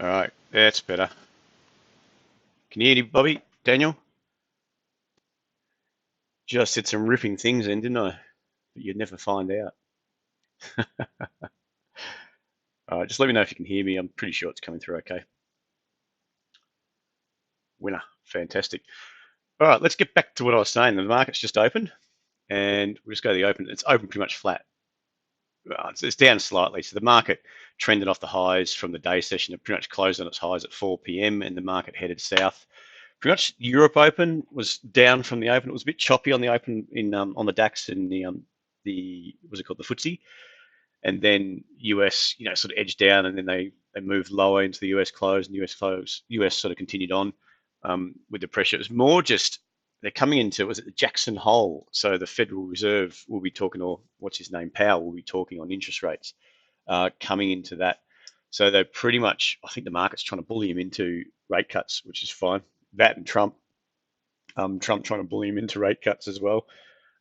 All right, that's better. Can you hear me, Bobby? Daniel? Just said some ripping things then, didn't I? But you'd never find out. All right, just let me know if you can hear me. I'm pretty sure it's coming through okay. Winner. Fantastic. All right, let's get back to what I was saying. The market's just opened, and we'll just go to the open. It's open pretty much flat. It's down slightly. So the market trended off the highs from the day session. It pretty much closed on its highs at 4 p.m. and the market headed south. Pretty much Europe Open was down from the open. It was a bit choppy on the open in on the DAX and the what's it called, the FTSE, and then US sort of edged down, and then they moved lower into the US close, and US sort of continued on with the pressure. It was more just they're coming into, was it the Jackson Hole? So the Federal Reserve will be talking, or what's his name, Powell will be talking on interest rates coming into that. So they're pretty much, I think the market's trying to bully him into rate cuts, which is fine. That and Trump, Trump trying to bully him into rate cuts as well.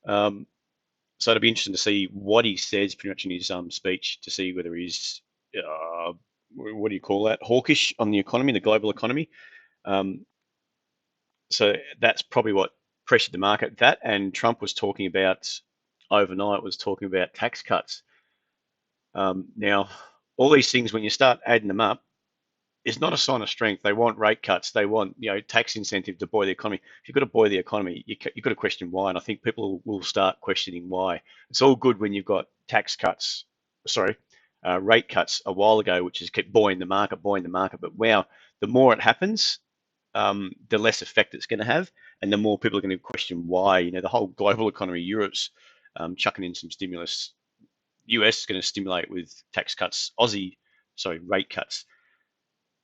Um, so it'll be interesting to see what he says pretty much in his speech, to see whether he's, what do you call that, hawkish on the economy, the global economy. Um, so that's probably what pressured the market. That, and Trump was talking about overnight, was talking about tax cuts. Now, all these things, when you start adding them up, is not a sign of strength. They want rate cuts. They want, tax incentive to buoy the economy. If you've got to buoy the economy, you've got to question why. And I think people will start questioning why. It's all good when you've got tax cuts, sorry, rate cuts a while ago, which has kept buoying the market. But wow, the more it happens, the less effect it's going to have, and the more people are going to question why. The whole global economy, Europe's chucking in some stimulus. US is going to stimulate with tax cuts. Rate cuts.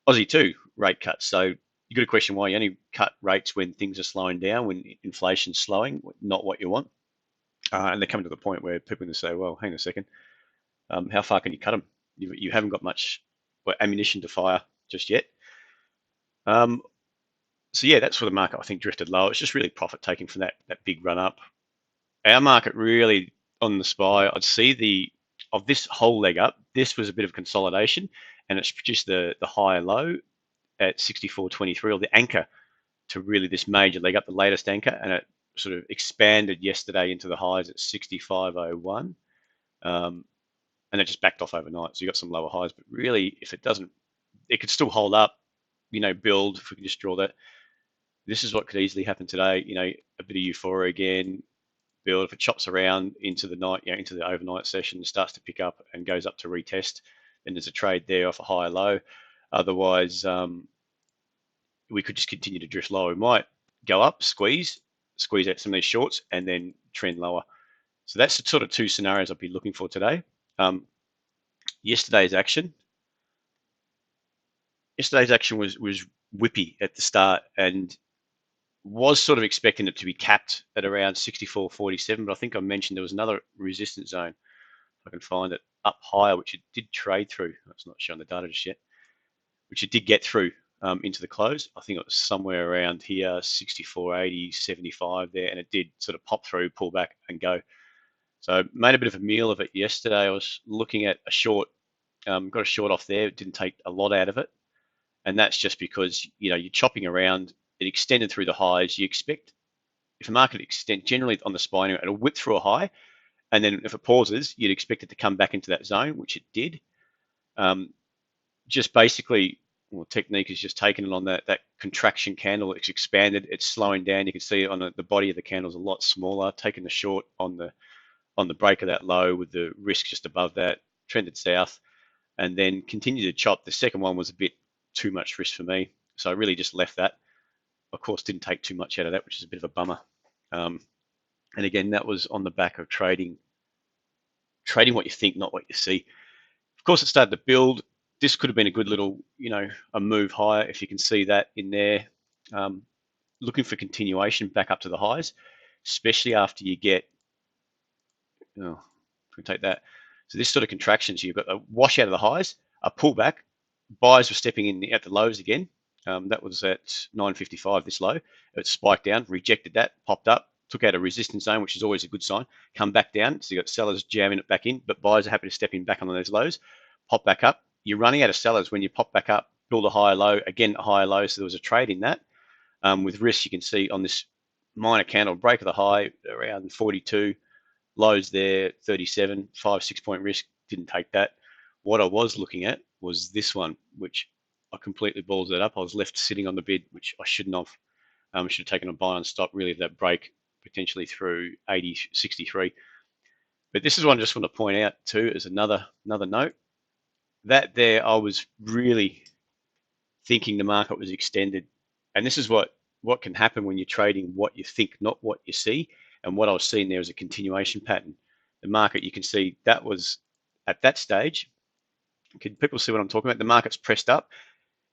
Aussie too, rate cuts. So you got to question why you only cut rates when things are slowing down, when inflation's slowing, not what you want. And they're coming to the point where people are going to say, well, hang on a second, how far can you cut them? You haven't got much ammunition to fire just yet. So yeah, that's where the market, I think, drifted low. It's just really profit taking from that big run up. Our market really on the SPY, I'd see of this whole leg up, this was a bit of consolidation, and it's produced the high and low at 64.23, or the anchor to really this major leg up, the latest anchor, and it sort of expanded yesterday into the highs at 65.01, and it just backed off overnight. So you got some lower highs, but really, if it doesn't, it could still hold up, build. If we can just draw that, this is what could easily happen today. A bit of euphoria again, build. If it chops around into the night, into the overnight session, starts to pick up and goes up to retest, then there's a trade there off a higher low. Otherwise, we could just continue to drift lower. We might go up, squeeze out some of these shorts, and then trend lower. So that's the sort of two scenarios I'd be looking for today. Yesterday's action was whippy at the start, and was sort of expecting it to be capped at around 64.47, but I think I mentioned there was another resistance zone, if I can find it, up higher, which it did trade through. It's not showing the data just yet, which it did get through into the close. I think it was somewhere around here, 64.80, 75 there, and it did sort of pop through, pull back, and go. So made a bit of a meal of it yesterday. I was looking at a short, got a short off there. It didn't take a lot out of it, and that's just because you're chopping around. It extended through the highs. You expect, if a market extend, generally on the SPY, it'll whip through a high, and then if it pauses, you'd expect it to come back into that zone, which it did. Just basically, technique is just taking it on that contraction candle. It's expanded. It's slowing down. You can see it on the body of the candle is a lot smaller. Taking the short on the break of that low with the risk just above that, trended south, and then continued to chop. The second one was a bit too much risk for me, so I really just left that. Of course, didn't take too much out of that, which is a bit of a bummer. And again, that was on the back of trading what you think, not what you see. Of course, it started to build. This could have been a good little, a move higher, if you can see that in there. Looking for continuation back up to the highs, especially after you get, we take that. So this sort of contraction, so you've got a wash out of the highs, a pullback. Buyers were stepping in at the lows again. That was at 9.55, this low. It spiked down, rejected that, popped up, took out a resistance zone, which is always a good sign. Come back down, so you got sellers jamming it back in, but buyers are happy to step in back on those lows, pop back up. You're running out of sellers when you pop back up build a higher low, again a higher low, so there was a trade in that. With risk, you can see on this minor candle, break of the high around 42, lows there 37, 5-6 point risk, didn't take that. What I was looking at was this one, which I completely balls it up. I was left sitting on the bid, which I shouldn't have. I should have taken a buy and stop really that break potentially through 80, 63. But this is one I just want to point out too as another note. That there, I was really thinking the market was extended. And this is what can happen when you're trading what you think, not what you see. And what I was seeing there is a continuation pattern. The market, you can see that was at that stage. Can people see what I'm talking about? The market's pressed up.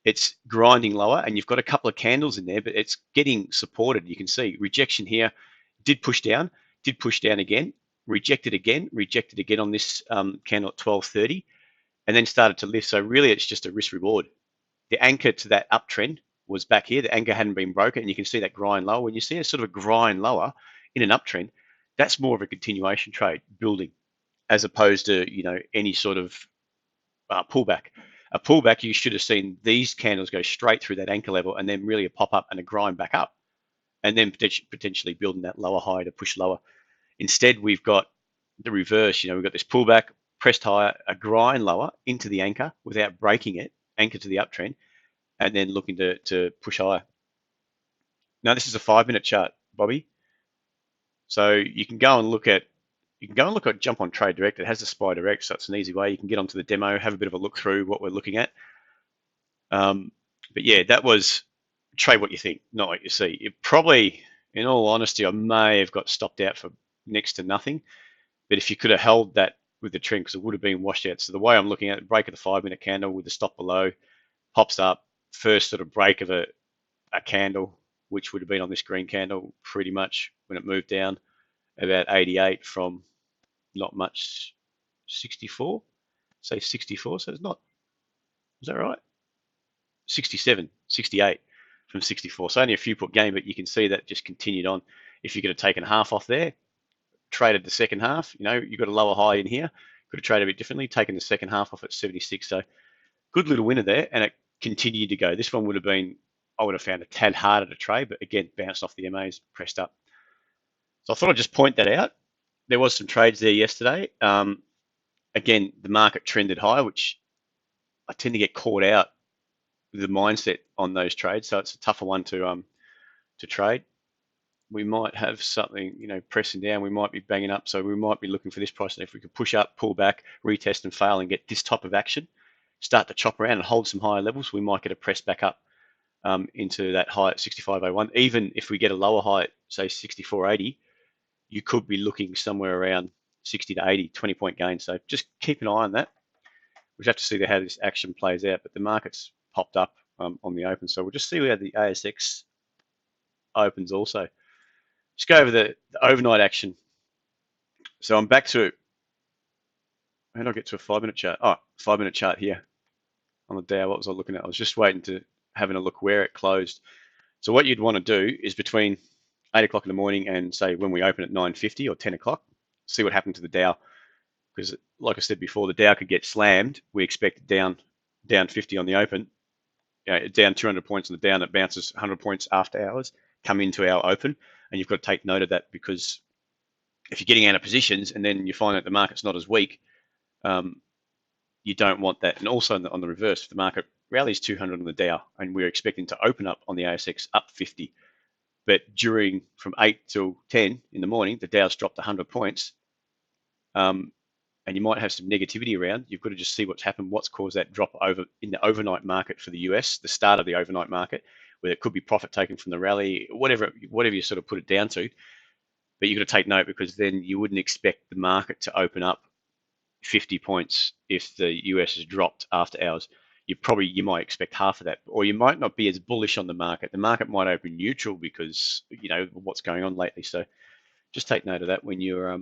It's grinding lower, and you've got a couple of candles in there, but it's getting supported. You can see rejection here, did push down again, rejected again on this candle at 12:30, and then started to lift. So really, it's just a risk reward. The anchor to that uptrend was back here. The anchor hadn't been broken, and you can see that grind lower. When you see a sort of a grind lower in an uptrend, that's more of a continuation trade building, as opposed to any sort of pullback. A pullback, you should have seen these candles go straight through that anchor level and then really a pop up and a grind back up, and then potentially building that lower high to push lower. Instead, we've got the reverse. We've got this pullback, pressed higher, a grind lower into the anchor without breaking it, anchor to the uptrend, and then looking to push higher. Now, this is a 5-minute chart, Bobby. So you can go and look at jump on Trade Direct. It has a SPY Direct, so it's an easy way. You can get onto the demo, have a bit of a look through what we're looking at. But yeah, that was trade what you think, not what you see. It probably, in all honesty, I may have got stopped out for next to nothing. But if you could have held that with the trend, because it would have been washed out. So the way I'm looking at it, break of the 5-minute candle with the stop below, pops up, first sort of break of a candle, which would have been on this green candle pretty much when it moved down about 88 from not much 64, say 64. So it's not, is that right? 67, 68 from 64. So only a few put gain, but you can see that just continued on. If you could have taken half off there, traded the second half, you got a lower high in here, could have traded a bit differently, taken the second half off at 76. So good little winner there, and it continued to go. This one would have been, I would have found a tad harder to trade, but again, bounced off the MAs, pressed up. So I thought I'd just point that out. There was some trades there yesterday. Again, the market trended higher, which I tend to get caught out with the mindset on those trades. So it's a tougher one to trade. We might have something, pressing down. We might be banging up. So we might be looking for this price. And if we could push up, pull back, retest and fail and get this type of action, start to chop around and hold some higher levels, we might get a press back up into that high at 65.01. Even if we get a lower high at, say, 64.80, you could be looking somewhere around 60 to 80, 20-point gain. So just keep an eye on that. We have to see how this action plays out, but the market's popped up on the open. So we'll just see how the ASX opens also. Just go over the overnight action. So I'm back to, how did I get to a 5-minute chart? Oh, 5-minute chart here on the Dow. What was I looking at? I was just waiting to having a look where it closed. So what you'd want to do is between 8 o'clock in the morning and say when we open at 9:50 or 10 o'clock, see what happened to the Dow. Because like I said before, the Dow could get slammed. We expect down 50 on the open, down 200 points on the down, it bounces 100 points after hours, come into our open. And you've got to take note of that, because if you're getting out of positions and then you find that the market's not as weak, you don't want that. And also on the reverse, if the market rallies 200 on the Dow and we're expecting to open up on the ASX up 50, but from 8 till 10 in the morning, the Dow's dropped 100 points, and you might have some negativity around. You've got to just see what's happened, what's caused that drop over in the overnight market for the US, the start of the overnight market, where it could be profit taken from the rally, whatever you sort of put it down to. But you've got to take note, because then you wouldn't expect the market to open up 50 points if the US has dropped after hours. You might expect half of that, or you might not be as bullish on the market. The market might open neutral because what's going on lately. So just take note of that when you're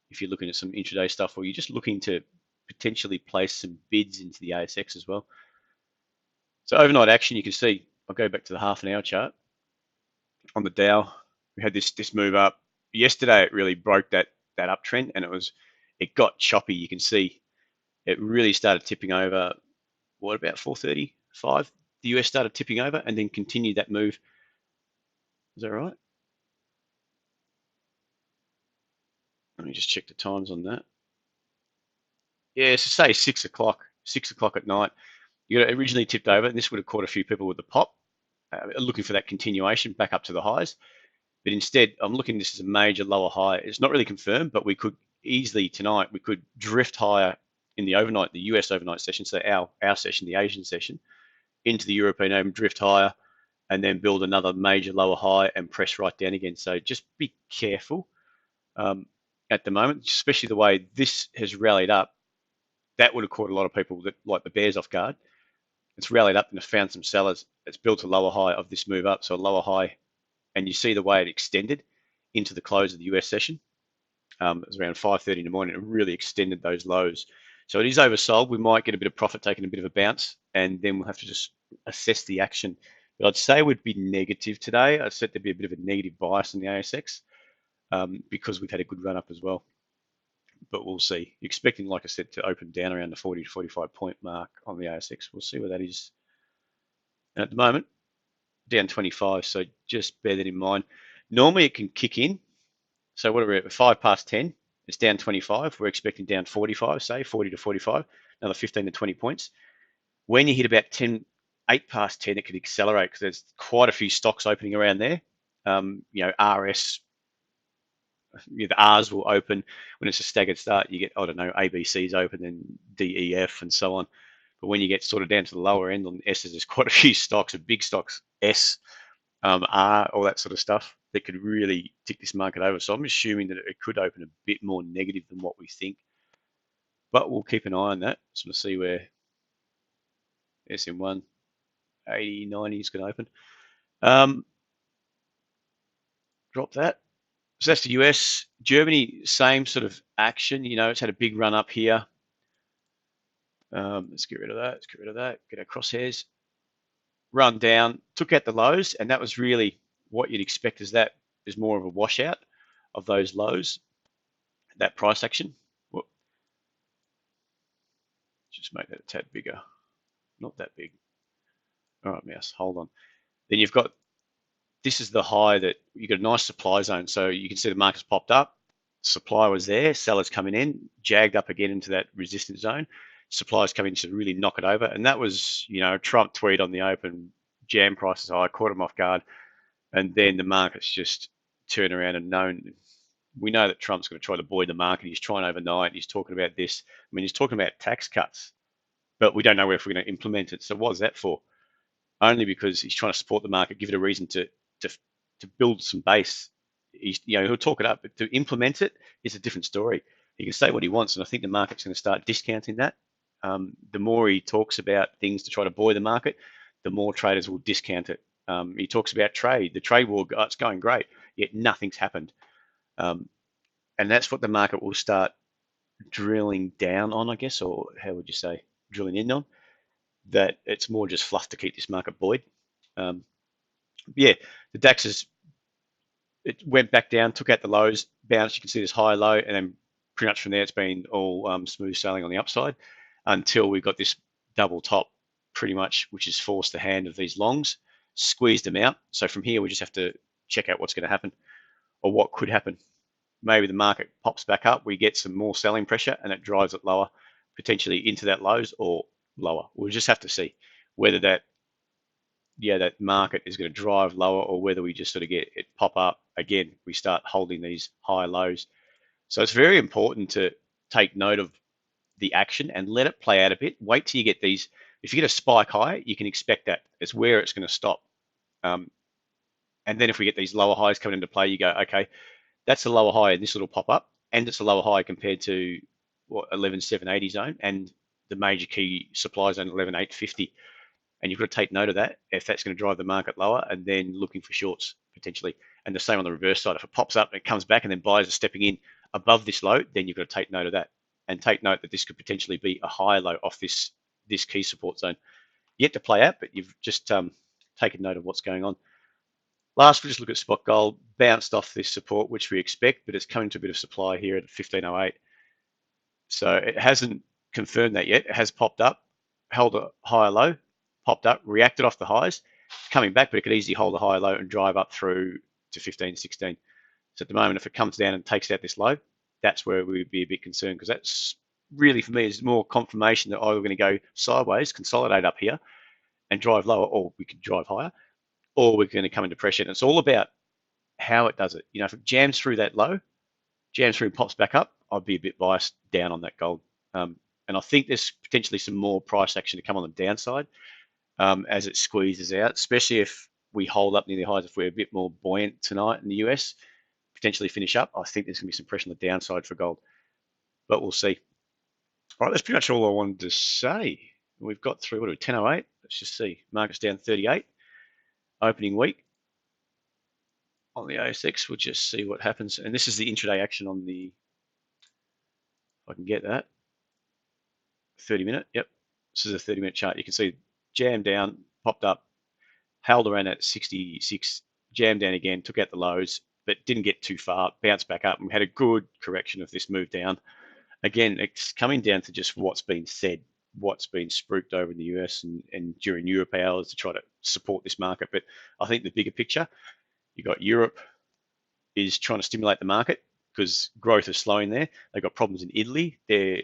if you're looking at some intraday stuff, or you're just looking to potentially place some bids into the ASX as well. So overnight action, you can see, I'll go back to the half an hour chart on the Dow. We had this move up yesterday. It really broke that uptrend, and it got choppy. You can see it really started tipping over. What about 4:30, 5, the US started tipping over and then continued that move. Is that right? Let me just check the times on that. Yeah, so say 6 o'clock at night. You got originally tipped over, and this would have caught a few people with the pop, looking for that continuation back up to the highs. But instead, I'm looking at this as a major lower high. It's not really confirmed, but we could easily tonight, we could drift higher in the overnight, the US overnight session, so our session, the Asian session, into the European Open, drift higher, and then build another major lower high and press right down again. So just be careful at the moment, especially the way this has rallied up. That would have caught a lot of people that like the bears off guard. It's rallied up and it's found some sellers. It's built a lower high of this move up, so a lower high, and you see the way it extended into the close of the US session. It was around 5:30 in the morning. It really extended those lows. So it is oversold. We might get a bit of profit taking a bit of a bounce, and then we'll have to just assess the action. But I'd say we'd be negative today. I said there'd be a bit of a negative bias in the ASX because we've had a good run up as well. But we'll see. You're expecting, like I said, to open down around the 40 to 45 point mark on the ASX. We'll see where that is. And at the moment, down 25, so just bear that in mind. Normally it can kick in. So what are we at? 5 past 10. It's down 25. We're expecting down 45, say 40 to 45, another 15 to 20 points. When you hit about 8 past 10, it could accelerate because there's quite a few stocks opening around there. RS, the R's will open. When it's a staggered start, you get, I don't know, ABC's open and DEF and so on. But when you get sort of down to the lower end on S's, there's quite a few stocks, big stocks, S, R, all that sort of stuff that could really tick this market over. So I'm assuming that it could open a bit more negative than what we think. But we'll keep an eye on that. So we'll see where SM1 80, 90 is going to open. Drop that. So that's the US. Germany, same sort of action. It's had a big run up here. Let's get rid of that. Get our crosshairs. Run down, took out the lows, and that was really what you'd expect is that is more of a washout of those lows, that price action. Whoop. Just make that a tad bigger. Not that big. All right, mouse, hold on. Then you've got, this is the high that you got a nice supply zone. So you can see the market's popped up. Supply was there, sellers coming in, jagged up again into that resistance zone. Suppliers coming to really knock it over. And that was, Trump tweet on the open, jam prices high, caught them off guard. And then the market's just turned around and we know that Trump's going to try to buoy the market. He's trying overnight. He's talking about this. I mean, he's talking about tax cuts, but we don't know if we're going to implement it. So what is that for? Only because he's trying to support the market, give it a reason to build some base. He'll talk it up, but to implement it is a different story. He can say what he wants, and I think the market's going to start discounting that. The more he talks about things to try to buoy the market, the more traders will discount it. He talks about trade. The trade war, it's going great, yet nothing's happened. And that's what the market will start drilling down on, I guess, or how would you say, drilling in on, that it's more just fluff to keep this market buoyed. The DAX it went back down, took out the lows, bounced. You can see this high low, and then pretty much from there it's been all smooth sailing on the upside until we got this double top, pretty much, which has forced the hand of these longs, squeezed them out. So from here we just have to check out what's going to happen or what could happen. Maybe the market pops back up, we get some more selling pressure, and it drives it lower, potentially into that lows or lower. We'll just have to see whether that market is going to drive lower or whether we just sort of get it pop up again. We start holding these high lows. So it's very important to take note of the action and let it play out a bit. Wait till you get these. If you get a spike high, you can expect that. It's where it's going to stop. And then if we get these lower highs coming into play, you go, okay, that's a lower high and this little pop up, and it's a lower high compared to 11,780 zone and the major key supply zone 11,850. And you've got to take note of that if that's going to drive the market lower, and then looking for shorts potentially. And the same on the reverse side. If it pops up and it comes back and then buyers are stepping in above this low, then you've got to take note of that. And take note that this could potentially be a higher low off this key support zone. Yet to play out, but you've just taken note of what's going on. Last, we'll just look at spot gold. Bounced off this support, which we expect, but it's coming to a bit of supply here at 1508. So it hasn't confirmed that yet. It has popped up, held a higher low, popped up, reacted off the highs, coming back, but it could easily hold a high low and drive up through to 15, 16. So at the moment, if it comes down and takes out this low, that's where we would be a bit concerned, because that's really, for me, is more confirmation that we're going to go sideways, consolidate up here and drive lower, or we could drive higher, or we're going to come into pressure. And it's all about how it does it. If it jams through that low, jams through and pops back up, I'd be a bit biased down on that gold. And I think there's potentially some more price action to come on the downside as it squeezes out, especially if we hold up near the highs. If we're a bit more buoyant tonight in the US, potentially finish up, I think there's going to be some pressure on the downside for gold, but we'll see. All right, that's pretty much all I wanted to say. We've got through, what are we, 10:08? Let's just see. Market's down 38. Opening week on the ASX. We'll just see what happens. And this is the intraday action on the, if I can get that, 30-minute. Yep, this is a 30-minute chart. You can see jam down, popped up, held around at 66, jammed down again, took out the lows, but didn't get too far, bounced back up, and we had a good correction of this move down. Again, it's coming down to just what's been said, what's been spruiked over in the US and during Europe hours to try to support this market. But I think the bigger picture, you got Europe is trying to stimulate the market because growth is slowing there. They've got problems in Italy. Their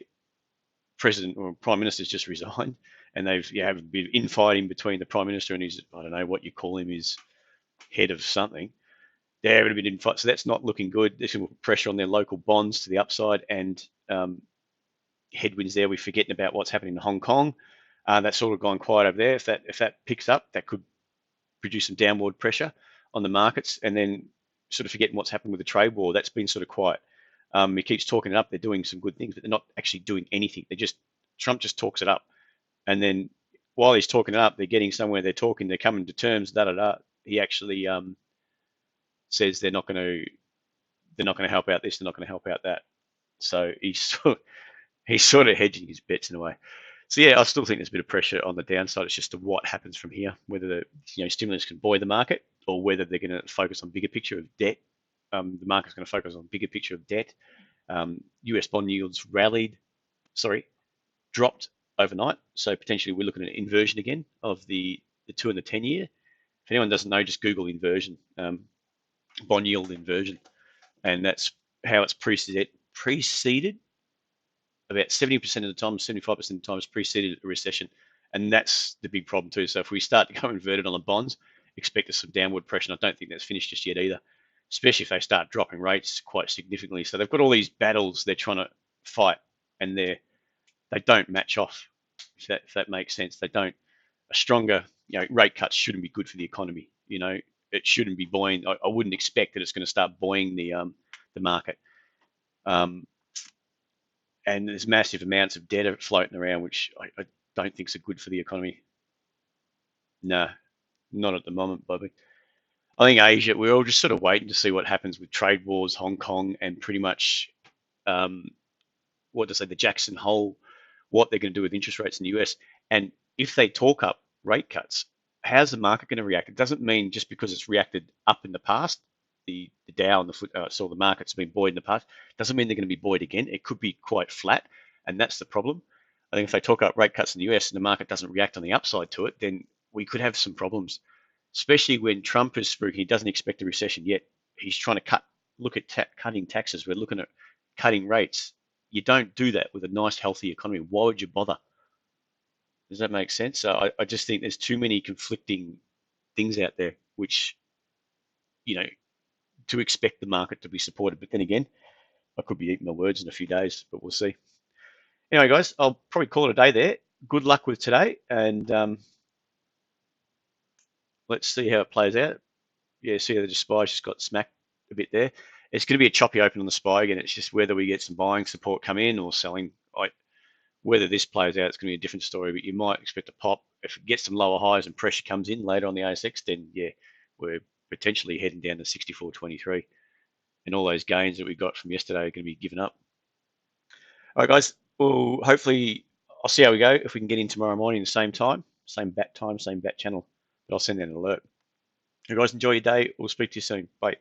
president or prime minister's just resigned, and they've have a bit of infighting between the prime minister and his, I don't know what you call him, his head of something. They're having a bit of infight, so that's not looking good. There's some pressure on their local bonds to the upside, and headwinds there. We're forgetting about what's happening in Hong Kong. That's sort of gone quiet over there. If that picks up, that could produce some downward pressure on the markets, and then sort of forgetting what's happened with the trade war. That's been sort of quiet. He keeps talking it up. They're doing some good things, but they're not actually doing anything. Trump just talks it up, and then while he's talking it up, they're getting somewhere. They're talking. They're coming to terms. He actually says they're not going to help out this. They're not going to help out that. So he's sort of hedging his bets in a way. So yeah, I still think there's a bit of pressure on the downside. It's just to what happens from here, whether the stimulus can buoy the market or whether they're going to focus on bigger picture of debt. The market's going to focus on bigger picture of debt. US bond yields dropped overnight. So potentially we're looking at an inversion again of the 2 and the 10 year. If anyone doesn't know, just Google inversion, bond yield inversion. And that's how it's preceded about 70% of the time, 75% of the time it's preceded a recession. And that's the big problem too. So if we start to go inverted on the bonds, expect some downward pressure. And I don't think that's finished just yet either, especially if they start dropping rates quite significantly. So they've got all these battles they're trying to fight, and they don't match off, if that makes sense. They don't. A stronger, rate cuts shouldn't be good for the economy. It shouldn't be buoying. I wouldn't expect that it's going to start buoying the market. And there's massive amounts of debt floating around, which I don't think is good for the economy. No, not at the moment, Bobby. I think Asia, we're all just sort of waiting to see what happens with trade wars, Hong Kong, and pretty much, the Jackson Hole, what they're going to do with interest rates in the US. And if they talk up rate cuts, how's the market going to react? It doesn't mean just because it's reacted up in the past, the Dow and the market's been buoyed in the past, doesn't mean they're going to be buoyed again. It could be quite flat, and that's the problem. I think if they talk up rate cuts in the US and the market doesn't react on the upside to it, then we could have some problems, especially when Trump is speaking. He doesn't expect a recession yet. He's trying to look at cutting taxes. We're looking at cutting rates. You don't do that with a nice, healthy economy. Why would you bother? Does that make sense? So I just think there's too many conflicting things out there, which, to expect the market to be supported. But then again, I could be eating my words in a few days, but we'll see. Anyway, guys, I'll probably call it a day there. Good luck with today, and let's see how it plays out. Yeah, see how the SPY just got smacked a bit there. It's going to be a choppy open on the SPY again. It's just whether we get some buying support come in or selling. Whether this plays out, it's going to be a different story, but you might expect a pop. If it gets some lower highs and pressure comes in later on the ASX, then yeah, we're potentially heading down to 64.23. And all those gains that we got from yesterday are going to be given up. All right, guys. Well, hopefully I'll see how we go. If we can get in tomorrow morning at the same time, same bat time, same bat channel, but I'll send out an alert. You guys enjoy your day. We'll speak to you soon. Bye.